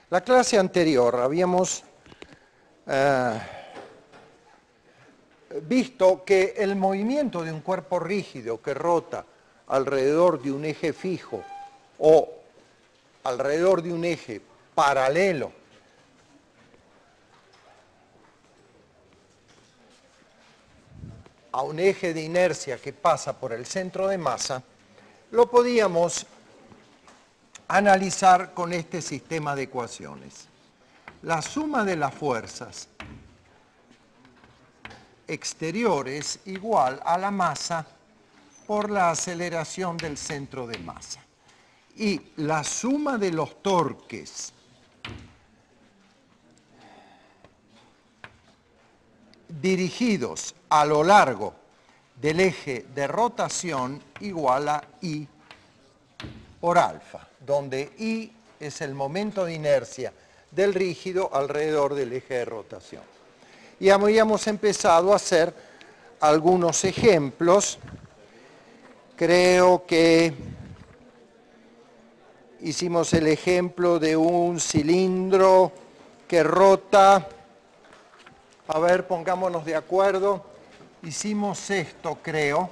La clase anterior habíamos visto que el movimiento de un cuerpo rígido que rota alrededor de un eje fijo o alrededor de un eje paralelo a un eje de inercia que pasa por el centro de masa, lo podíamos analizar con este sistema de ecuaciones. La suma de las fuerzas exteriores igual a la masa por la aceleración del centro de masa. Y la suma de los torques dirigidos a lo largo del eje de rotación igual a I por alfa, donde I es el momento de inercia del rígido alrededor del eje de rotación. Y habíamos empezado a hacer algunos ejemplos. Creo que hicimos el ejemplo de un cilindro que rota. A ver, pongámonos de acuerdo. Hicimos esto, creo.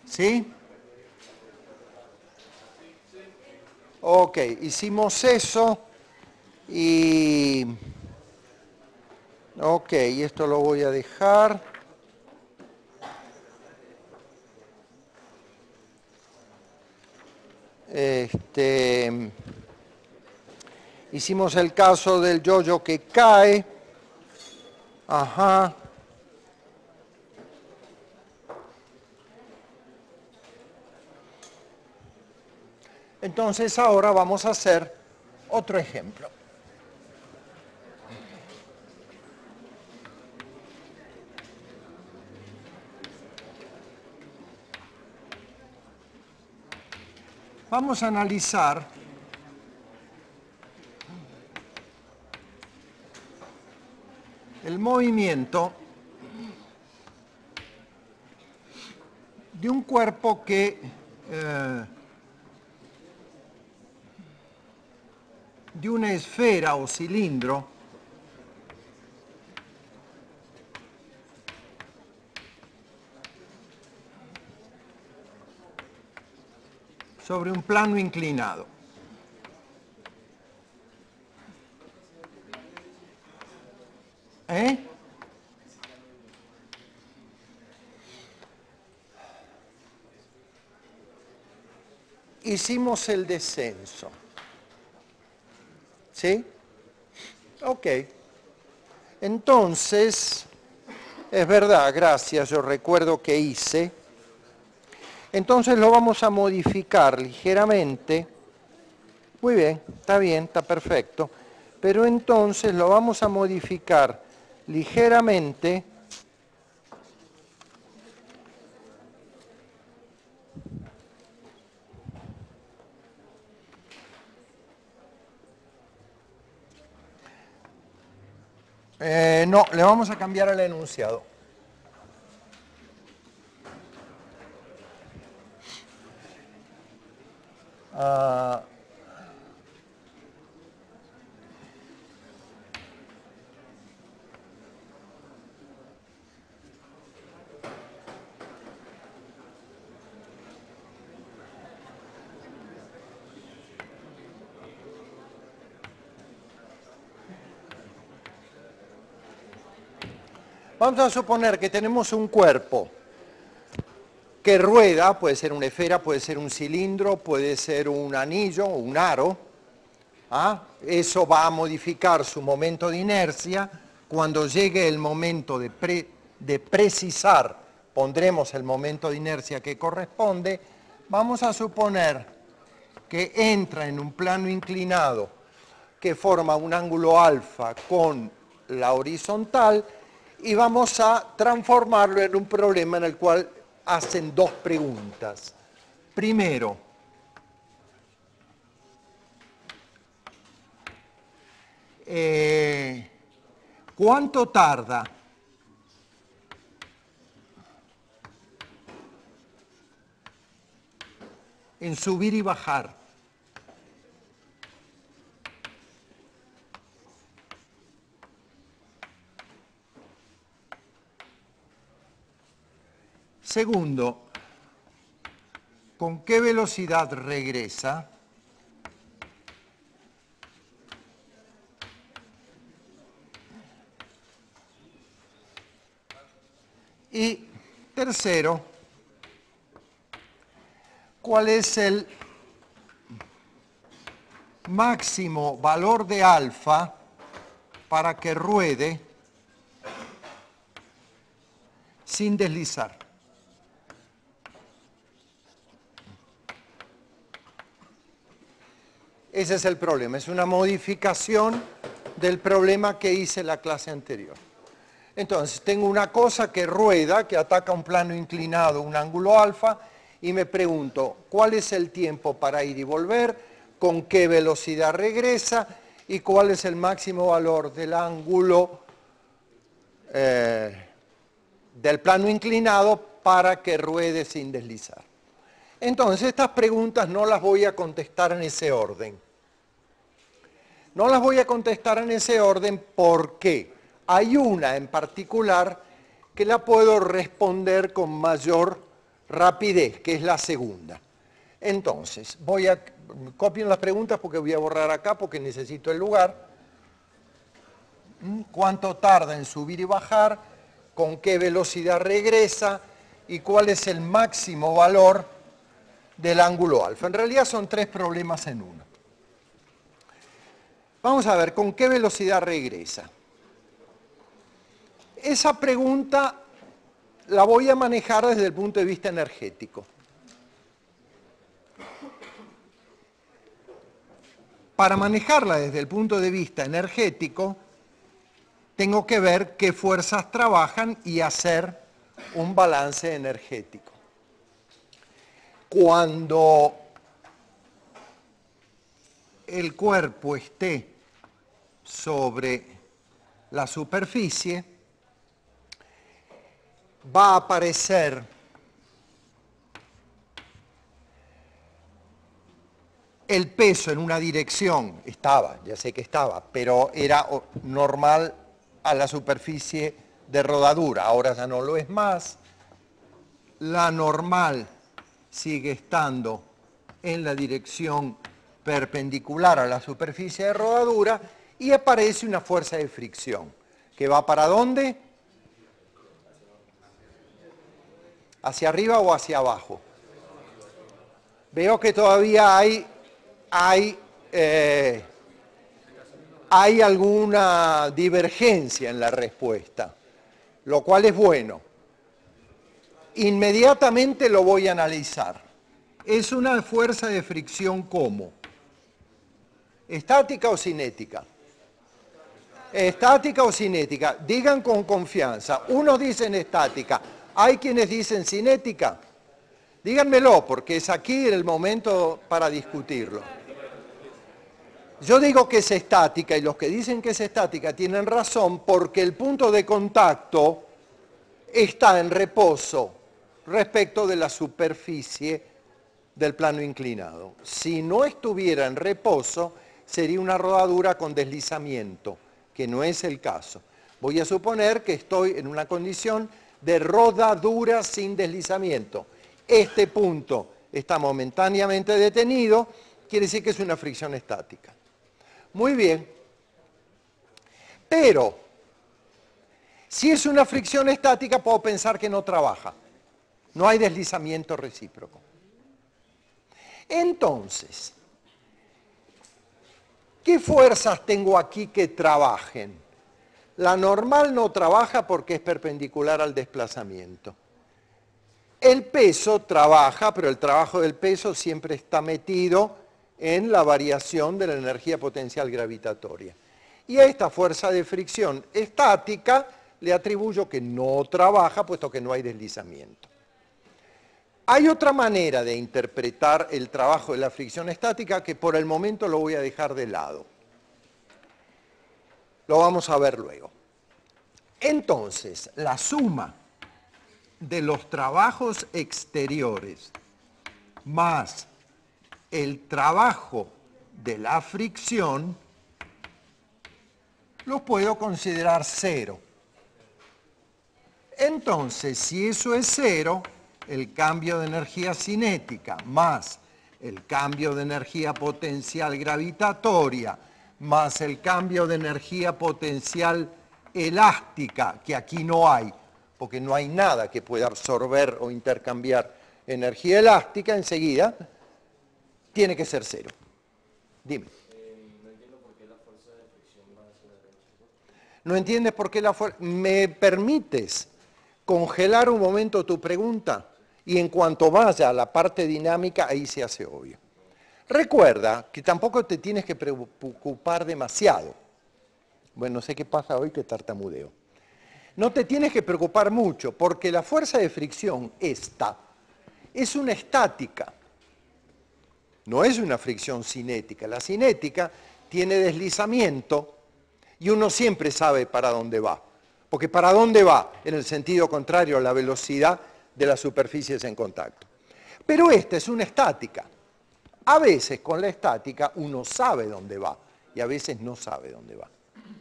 ¿Sí? Ok, hicimos eso y... Ok, esto lo voy a dejar. Hicimos el caso del yoyo que cae. Ajá. Entonces ahora vamos a hacer otro ejemplo. Vamos a analizar el movimiento de un cuerpo que de una esfera o cilindro sobre un plano inclinado. Hicimos el descenso. ¿Sí? Ok. Entonces, es verdad, gracias, yo recuerdo que hice. Entonces lo vamos a modificar ligeramente. Muy bien, está perfecto. Pero entonces lo vamos a modificar ligeramente no, le vamos a cambiar el enunciado. Vamos a suponer que tenemos un cuerpo que rueda, puede ser una esfera, puede ser un cilindro, puede ser un anillo, un aro. Eso va a modificar su momento de inercia. Cuando llegue el momento de precisar, pondremos el momento de inercia que corresponde. Vamos a suponer que entra en un plano inclinado que forma un ángulo alfa con la horizontal y vamos a transformarlo en un problema en el cual hacen dos preguntas. Primero, ¿cuánto tarda en subir y bajar Segundo, ¿con qué velocidad regresa? Y tercero, ¿cuál es el máximo valor de alfa para que ruede sin deslizar? Ese es el problema, es una modificación del problema que hice en la clase anterior. Entonces, tengo una cosa que rueda, que ataca un plano inclinado, un ángulo alfa, y me pregunto, ¿cuál es el tiempo para ir y volver? ¿Con qué velocidad regresa? ¿Y cuál es el máximo valor del ángulo del plano inclinado para que ruede sin deslizar? Entonces, estas preguntas no las voy a contestar en ese orden. No las voy a contestar en ese orden porque hay una en particular que la puedo responder con mayor rapidez, que es la segunda. Entonces, copien las preguntas porque voy a borrar acá porque necesito el lugar. ¿Cuánto tarda en subir y bajar? ¿Con qué velocidad regresa? ¿Y cuál es el máximo valor del ángulo alfa? En realidad son tres problemas en uno. Vamos a ver, ¿con qué velocidad regresa? Esa pregunta la voy a manejar desde el punto de vista energético. Para manejarla desde el punto de vista energético, tengo que ver qué fuerzas trabajan y hacer un balance energético. Cuando el cuerpo esté sobre la superficie, va a aparecer el peso en una dirección, ya sé que estaba, pero era normal a la superficie de rodadura, ahora ya no lo es más. La normal sigue estando en la dirección perpendicular a la superficie de rodadura y aparece una fuerza de fricción, que va ¿para dónde? ¿Hacia arriba o hacia abajo? Veo que todavía hay alguna divergencia en la respuesta, lo cual es bueno. Inmediatamente lo voy a analizar. ¿Es una fuerza de fricción cómo? ¿Estática o cinética? ¿Estática o cinética? Digan con confianza. Unos dicen estática, hay quienes dicen cinética. Díganmelo, porque es aquí el momento para discutirlo. Yo digo que es estática y los que dicen que es estática tienen razón porque el punto de contacto está en reposo respecto de la superficie del plano inclinado. Si no estuviera en reposo, sería una rodadura con deslizamiento, que no es el caso. Voy a suponer que estoy en una condición de rodadura sin deslizamiento. Este punto está momentáneamente detenido, quiere decir que es una fricción estática. Muy bien, pero si es una fricción estática puedo pensar que no trabaja, no hay deslizamiento recíproco. Entonces, ¿qué fuerzas tengo aquí que trabajen? La normal no trabaja porque es perpendicular al desplazamiento. El peso trabaja, pero el trabajo del peso siempre está metido en la variación de la energía potencial gravitatoria. Y a esta fuerza de fricción estática le atribuyo que no trabaja, puesto que no hay deslizamiento. Hay otra manera de interpretar el trabajo de la fricción estática que por el momento lo voy a dejar de lado. Lo vamos a ver luego. Entonces, la suma de los trabajos exteriores más el trabajo de la fricción lo puedo considerar cero. Entonces, si eso es cero, el cambio de energía cinética más el cambio de energía potencial gravitatoria más el cambio de energía potencial elástica, que aquí no hay, porque no hay nada que pueda absorber o intercambiar energía elástica, enseguida tiene que ser cero. Dime. No entiendo por qué la fuerza de fricción va hacia la derecha. ¿No entiendes por qué la fuerza? ¿Me permites congelar un momento tu pregunta? Y en cuanto vaya a la parte dinámica, ahí se hace obvio. Recuerda que tampoco te tienes que preocupar demasiado. Bueno, no sé qué pasa hoy que tartamudeo. No te tienes que preocupar mucho, porque la fuerza de fricción esta es una estática. No es una fricción cinética. La cinética tiene deslizamiento y uno siempre sabe para dónde va. Porque para dónde va, en el sentido contrario a la velocidad de las superficies en contacto. Pero esta es una estática. A veces con la estática uno sabe dónde va y a veces no sabe dónde va.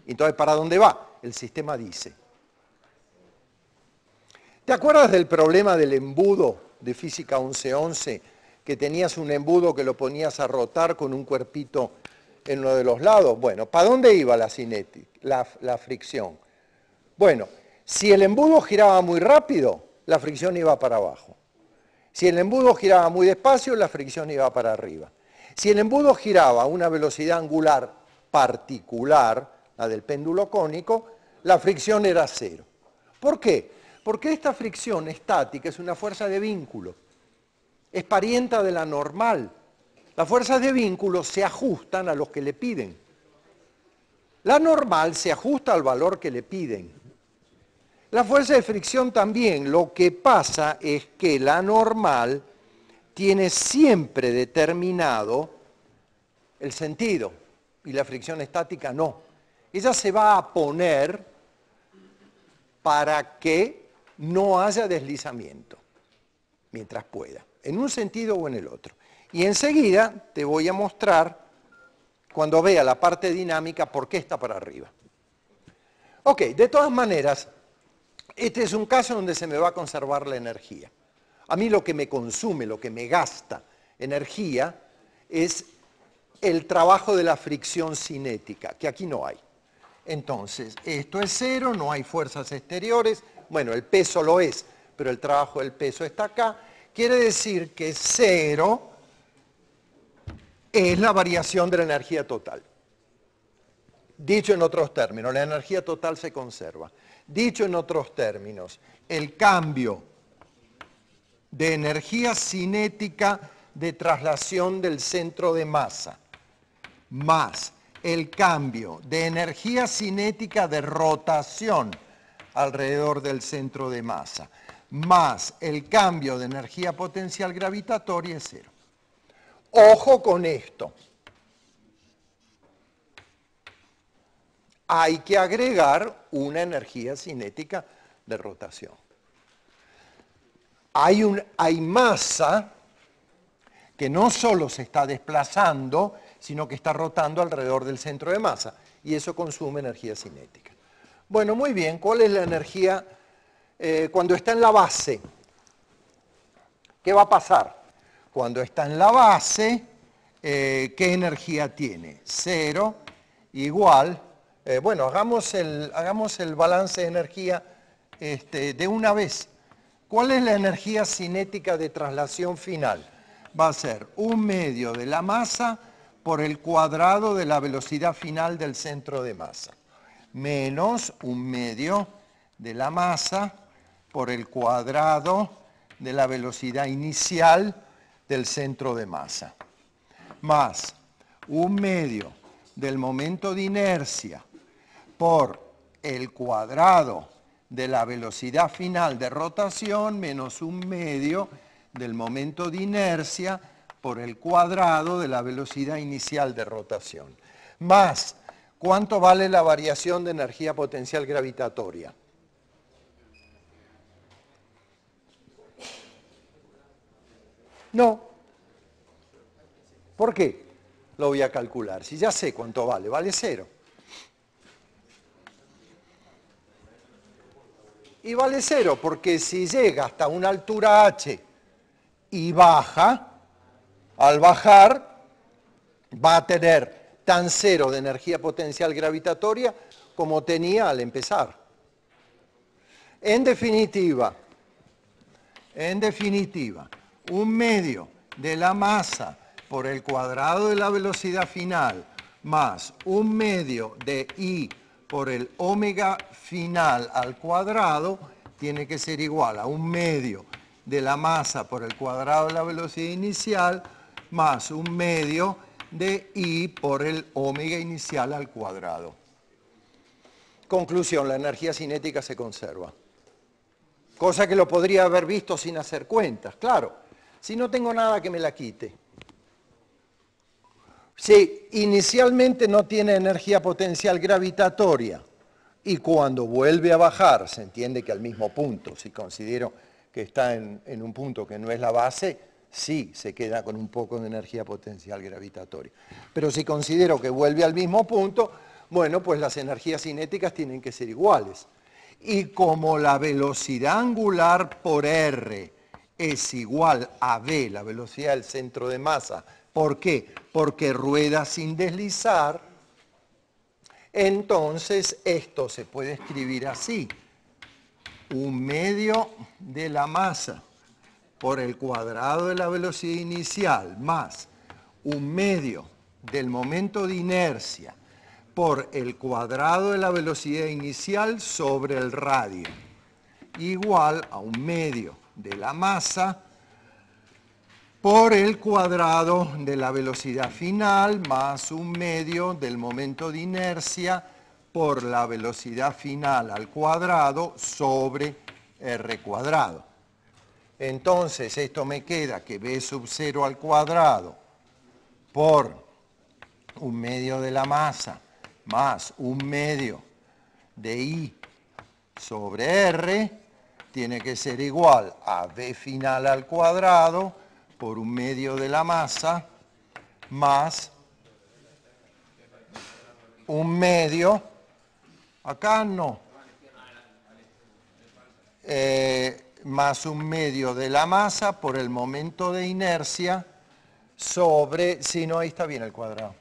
Entonces, ¿para dónde va? El sistema dice. ¿Te acuerdas del problema del embudo de Física 1111? Que tenías un embudo que lo ponías a rotar con un cuerpito en uno de los lados. Bueno, ¿para dónde iba la cinética, la fricción? Bueno, si el embudo giraba muy rápido, la fricción iba para abajo. Si el embudo giraba muy despacio, la fricción iba para arriba. Si el embudo giraba a una velocidad angular particular, la del péndulo cónico, la fricción era cero. ¿Por qué? Porque esta fricción estática es una fuerza de vínculo. Es parienta de la normal. Las fuerzas de vínculo se ajustan a los que le piden. La normal se ajusta al valor que le piden. La fuerza de fricción también. Lo que pasa es que la normal tiene siempre determinado el sentido y la fricción estática no. Ella se va a poner para que no haya deslizamiento mientras pueda, en un sentido o en el otro. Y enseguida te voy a mostrar, cuando vea la parte dinámica, por qué está para arriba. Ok, de todas maneras, este es un caso donde se me va a conservar la energía. A mí lo que me consume, lo que me gasta energía, es el trabajo de la fricción cinética, que aquí no hay. Entonces, esto es cero, no hay fuerzas exteriores, bueno, el peso lo es, pero el trabajo del peso está acá. Quiere decir que cero es la variación de la energía total. Dicho en otros términos, la energía total se conserva. Dicho en otros términos, el cambio de energía cinética de traslación del centro de masa más el cambio de energía cinética de rotación alrededor del centro de masa más el cambio de energía potencial gravitatoria es cero. Ojo con esto. Hay que agregar una energía cinética de rotación. Hay masa que no solo se está desplazando, sino que está rotando alrededor del centro de masa, y eso consume energía cinética. Bueno, muy bien, ¿cuál es la energía cuando está en la base? ¿Qué va a pasar? Cuando está en la base, ¿qué energía tiene? Cero igual, bueno, hagamos el balance de energía de una vez. ¿Cuál es la energía cinética de traslación final? Va a ser 1/2 de la masa por el cuadrado de la velocidad final del centro de masa, menos 1/2 de la masa por el cuadrado de la velocidad inicial del centro de masa, más 1/2 del momento de inercia por el cuadrado de la velocidad final de rotación menos 1/2 del momento de inercia por el cuadrado de la velocidad inicial de rotación. Más, ¿cuánto vale la variación de energía potencial gravitatoria? No. ¿Por qué? Lo voy a calcular. Si ya sé cuánto vale, vale cero. Y vale 0, porque si llega hasta una altura h y baja, al bajar va a tener tan 0 de energía potencial gravitatoria como tenía al empezar. En definitiva, un medio de la masa por el cuadrado de la velocidad final más un medio de I por el omega final al cuadrado tiene que ser igual a un medio de la masa por el cuadrado de la velocidad inicial más un medio de I por el omega inicial al cuadrado. Conclusión, la energía cinética se conserva. Cosa que lo podría haber visto sin hacer cuentas, claro. Si no tengo nada que me la quite. Si inicialmente no tiene energía potencial gravitatoria y cuando vuelve a bajar, se entiende que al mismo punto, si considero que está en un punto que no es la base, sí se queda con un poco de energía potencial gravitatoria. Pero si considero que vuelve al mismo punto, bueno, pues las energías cinéticas tienen que ser iguales. Y como la velocidad angular por R es igual a V, la velocidad del centro de masa, ¿por qué? Porque rueda sin deslizar, entonces esto se puede escribir así. Un medio de la masa por el cuadrado de la velocidad inicial más un medio del momento de inercia por el cuadrado de la velocidad inicial sobre el radio, igual a un medio de la masa por el cuadrado de la velocidad final más un medio del momento de inercia por la velocidad final al cuadrado sobre r cuadrado. Entonces esto me queda que b sub 0 al cuadrado por un medio de la masa más un medio de I sobre R tiene que ser igual a B final al cuadrado por un medio de la masa más un medio, acá no, más un medio de la masa por el momento de inercia sobre, si no, ahí está bien el cuadrado.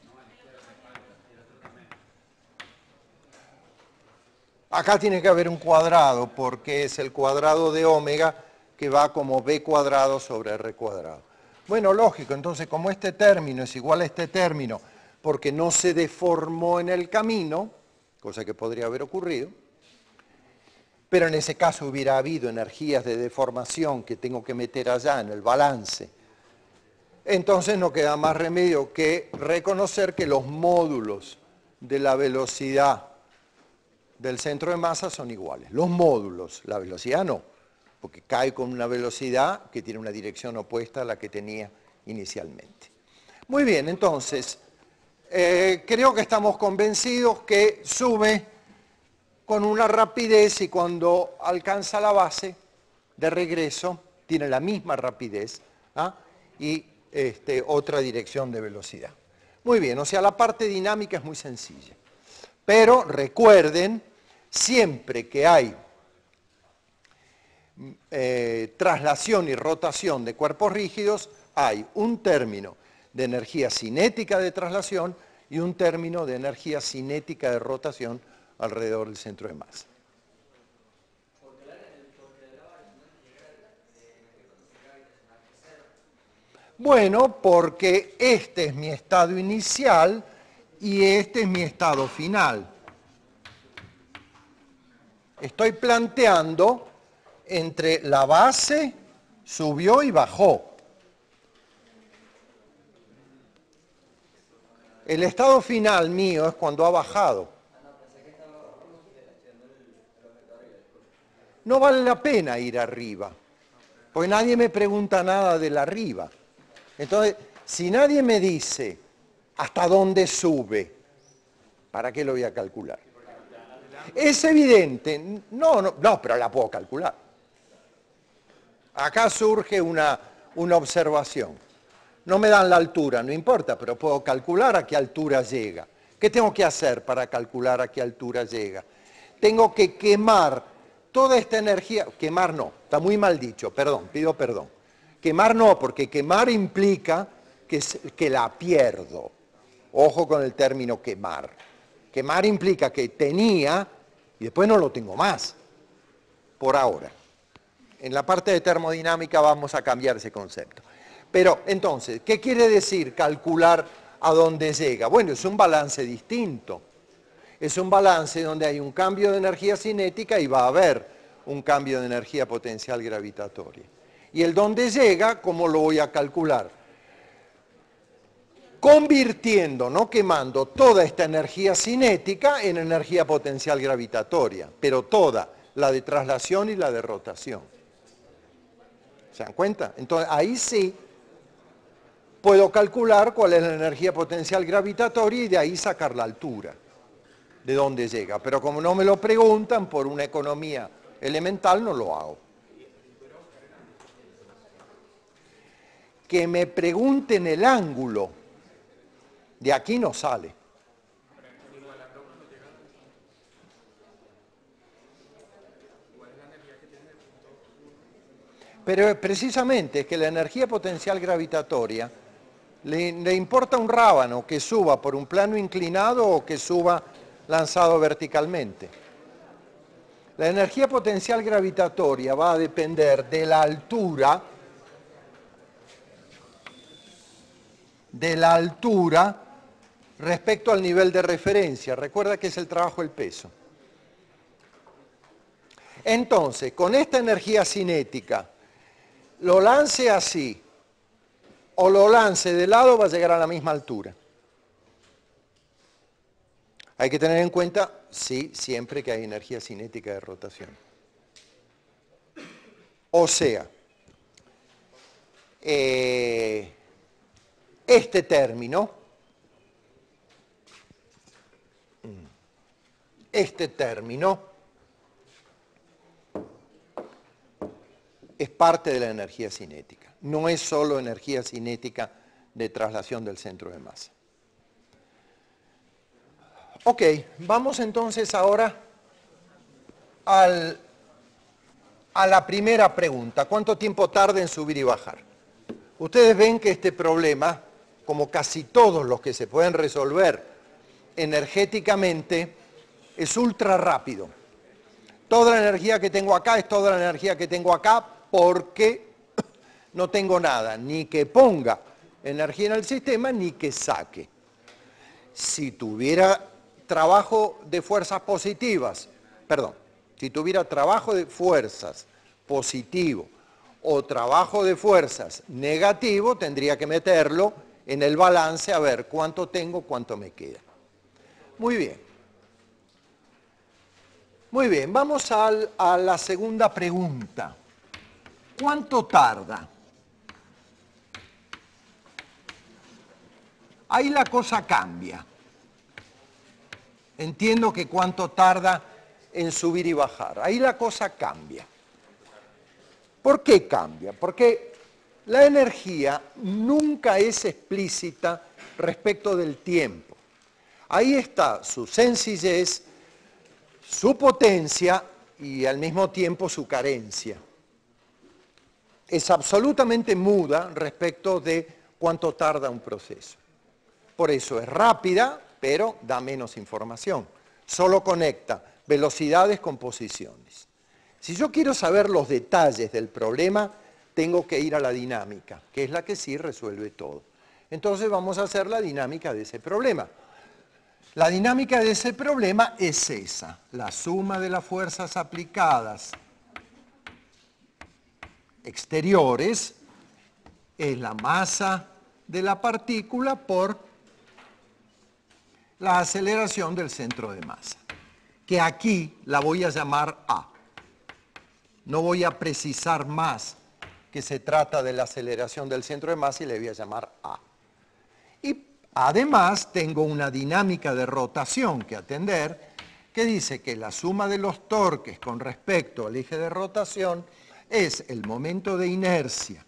Acá tiene que haber un cuadrado porque es el cuadrado de omega que va como b cuadrado sobre r cuadrado. Bueno, lógico, entonces como este término es igual a este término porque no se deformó en el camino, cosa que podría haber ocurrido, pero en ese caso hubiera habido energías de deformación que tengo que meter allá en el balance. Entonces no queda más remedio que reconocer que los módulos de la velocidad del centro de masa son iguales. Los módulos, la velocidad no, porque cae con una velocidad que tiene una dirección opuesta a la que tenía inicialmente. Muy bien, entonces, creo que estamos convencidos que sube con una rapidez y cuando alcanza la base de regreso tiene la misma rapidez y otra dirección de velocidad. Muy bien, o sea, la parte dinámica es muy sencilla. Pero recuerden, siempre que hay traslación y rotación de cuerpos rígidos, hay un término de energía cinética de traslación y un término de energía cinética de rotación alrededor del centro de masa. Bueno, porque este es mi estado inicial y este es mi estado final. Estoy planteando entre la base, subió y bajó. El estado final mío es cuando ha bajado. No vale la pena ir arriba, porque nadie me pregunta nada del arriba. Entonces, si nadie me dice hasta dónde sube, ¿para qué lo voy a calcular? Es evidente, no, pero la puedo calcular. Acá surge una observación. No me dan la altura, no importa, pero puedo calcular a qué altura llega. ¿Qué tengo que hacer para calcular a qué altura llega? Tengo que quemar toda esta energía, quemar no, está muy mal dicho, perdón, pido perdón. Quemar no, porque quemar implica que la pierdo. Ojo con el término quemar. Quemar implica que tenía y después no lo tengo más, por ahora. En la parte de termodinámica vamos a cambiar ese concepto. Pero entonces, ¿qué quiere decir calcular a dónde llega? Bueno, es un balance distinto. Es un balance donde hay un cambio de energía cinética y va a haber un cambio de energía potencial gravitatoria. Y el dónde llega, ¿cómo lo voy a calcular? Convirtiendo, no quemando, toda esta energía cinética en energía potencial gravitatoria, pero toda, la de traslación y la de rotación. ¿Se dan cuenta? Entonces, ahí sí puedo calcular cuál es la energía potencial gravitatoria y de ahí sacar la altura, de dónde llega. Pero como no me lo preguntan, por una economía elemental no lo hago. Que me pregunten el ángulo, de aquí no sale. Pero precisamente es que la energía potencial gravitatoria le importa un rábano que suba por un plano inclinado o que suba lanzado verticalmente. La energía potencial gravitatoria va a depender de la altura respecto al nivel de referencia. Recuerda que es el trabajo del peso. Entonces, con esta energía cinética, lo lance así o lo lance de lado, va a llegar a la misma altura. Hay que tener en cuenta, sí, siempre que hay energía cinética de rotación. O sea, este término es parte de la energía cinética. No es solo energía cinética de traslación del centro de masa. Ok, vamos entonces ahora a la primera pregunta. ¿Cuánto tiempo tarda en subir y bajar? Ustedes ven que este problema, como casi todos los que se pueden resolver energéticamente, es ultra rápido. Toda la energía que tengo acá es toda la energía que tengo acá porque no tengo nada, ni que ponga energía en el sistema, ni que saque. Si tuviera trabajo de fuerzas positivas, si tuviera trabajo de fuerzas positivo o trabajo de fuerzas negativo, tendría que meterlo en el balance a ver cuánto tengo, cuánto me queda. Muy bien. Muy bien, vamos a la segunda pregunta. ¿Cuánto tarda? Ahí la cosa cambia. Entiendo que cuánto tarda en subir y bajar. Ahí la cosa cambia. ¿Por qué cambia? Porque la energía nunca es explícita respecto del tiempo. Ahí está su sencillez, su potencia y al mismo tiempo su carencia. Es absolutamente muda respecto de cuánto tarda un proceso. Por eso es rápida, pero da menos información. Solo conecta velocidades con posiciones. Si yo quiero saber los detalles del problema, tengo que ir a la dinámica, que es la que sí resuelve todo. Entonces vamos a hacer la dinámica de ese problema. La dinámica de ese problema es esa, la suma de las fuerzas aplicadas exteriores es la masa de la partícula por la aceleración del centro de masa, que aquí la voy a llamar A. No voy a precisar más que se trata de la aceleración del centro de masa y le voy a llamar A. Y además tengo una dinámica de rotación que atender que dice que la suma de los torques con respecto al eje de rotación es el momento de inercia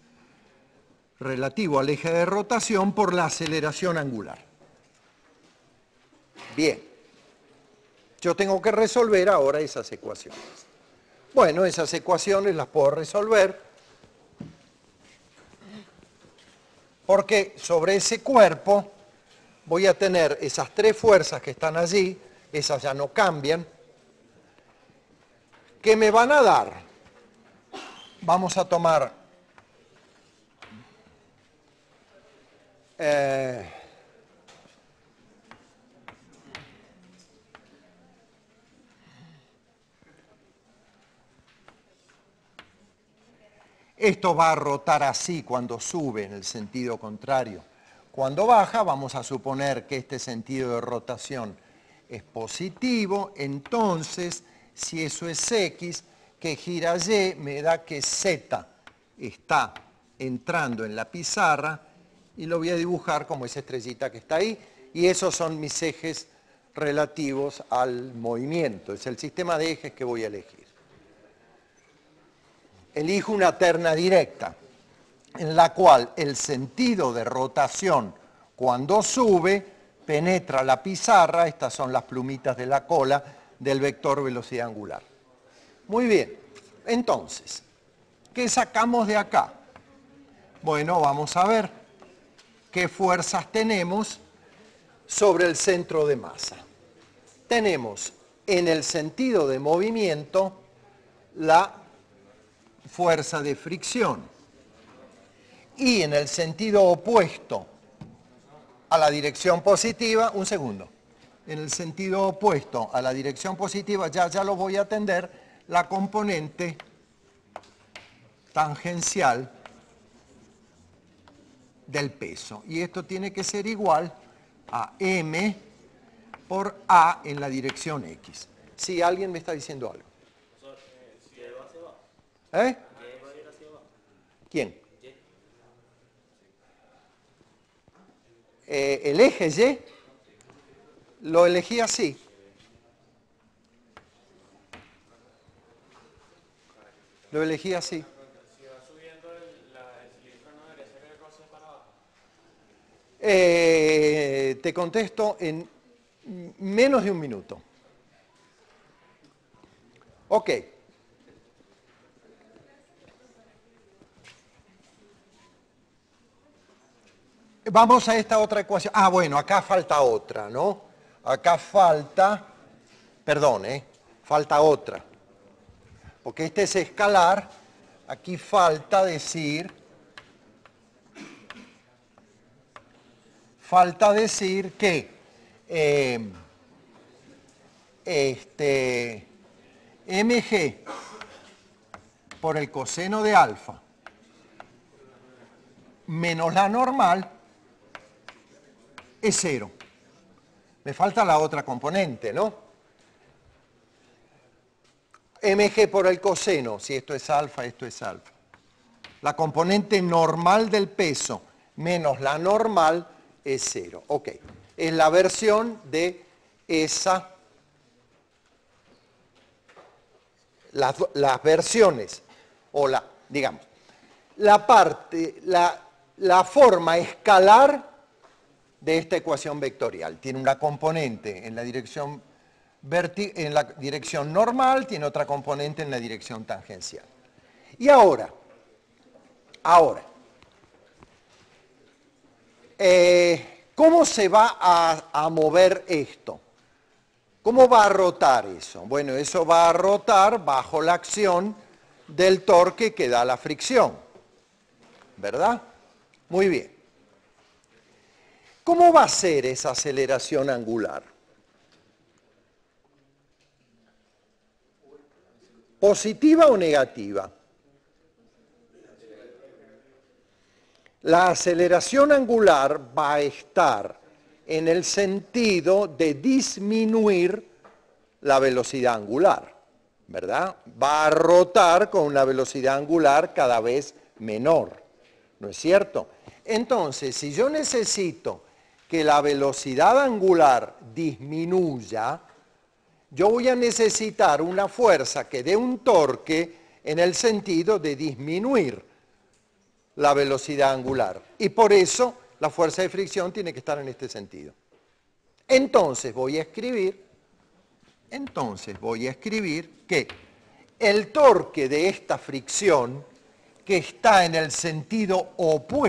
relativo al eje de rotación por la aceleración angular. Bien, yo tengo que resolver ahora esas ecuaciones. Bueno, esas ecuaciones las puedo resolver porque sobre ese cuerpo voy a tener esas tres fuerzas que están allí, esas ya no cambian, que me van a dar, vamos a tomar esto va a rotar así cuando sube en el sentido contrario. Cuando baja, vamos a suponer que este sentido de rotación es positivo, entonces, si eso es X, que gira Y me da que Z está entrando en la pizarra y lo voy a dibujar como esa estrellita que está ahí, y esos son mis ejes relativos al movimiento. Es el sistema de ejes que voy a elegir. Elijo una terna directa, en la cual el sentido de rotación cuando sube penetra la pizarra, estas son las plumitas de la cola del vector velocidad angular. Muy bien, entonces, ¿qué sacamos de acá? Bueno, vamos a ver qué fuerzas tenemos sobre el centro de masa. Tenemos en el sentido de movimiento la fuerza de fricción. Y en el sentido opuesto a la dirección positiva, un segundo, en el sentido opuesto a la dirección positiva, ya lo voy a atender, la componente tangencial del peso. Y esto tiene que ser igual a m por a en la dirección x. Sí, alguien me está diciendo algo. ¿Eh? ¿Quién? El eje Y lo elegí así. Lo elegí así. Si va subiendo el cilindro, ¿no debería ser el roce para abajo? Te contesto en menos de un minuto. Ok. Vamos a esta otra ecuación. Ah, bueno, acá falta otra, ¿no? Acá falta, perdón, falta otra. Porque este es escalar, aquí falta decir que mg por el coseno de alfa menos la normal es 0. Me falta la otra componente, ¿no? Mg por el coseno, si esto es alfa, esto es alfa. La componente normal del peso menos la normal es 0. Ok, es la versión de esa, las versiones, o digamos, la forma escalar de esta ecuación vectorial. Tiene una componente en la dirección normal, tiene otra componente en la dirección tangencial. Y ahora, ¿cómo se va a mover esto? ¿Cómo va a rotar eso? Bueno, eso va a rotar bajo la acción del torque que da la fricción, ¿verdad? Muy bien. ¿Cómo va a ser esa aceleración angular? ¿Positiva o negativa? La aceleración angular va a estar en el sentido de disminuir la velocidad angular, ¿verdad? Va a rotar con una velocidad angular cada vez menor, ¿no es cierto? Entonces, si yo necesito que la velocidad angular disminuya, yo voy a necesitar una fuerza que dé un torque en el sentido de disminuir la velocidad angular. Y por eso la fuerza de fricción tiene que estar en este sentido. Entonces voy a escribir que el torque de esta fricción, que está en el sentido opuesto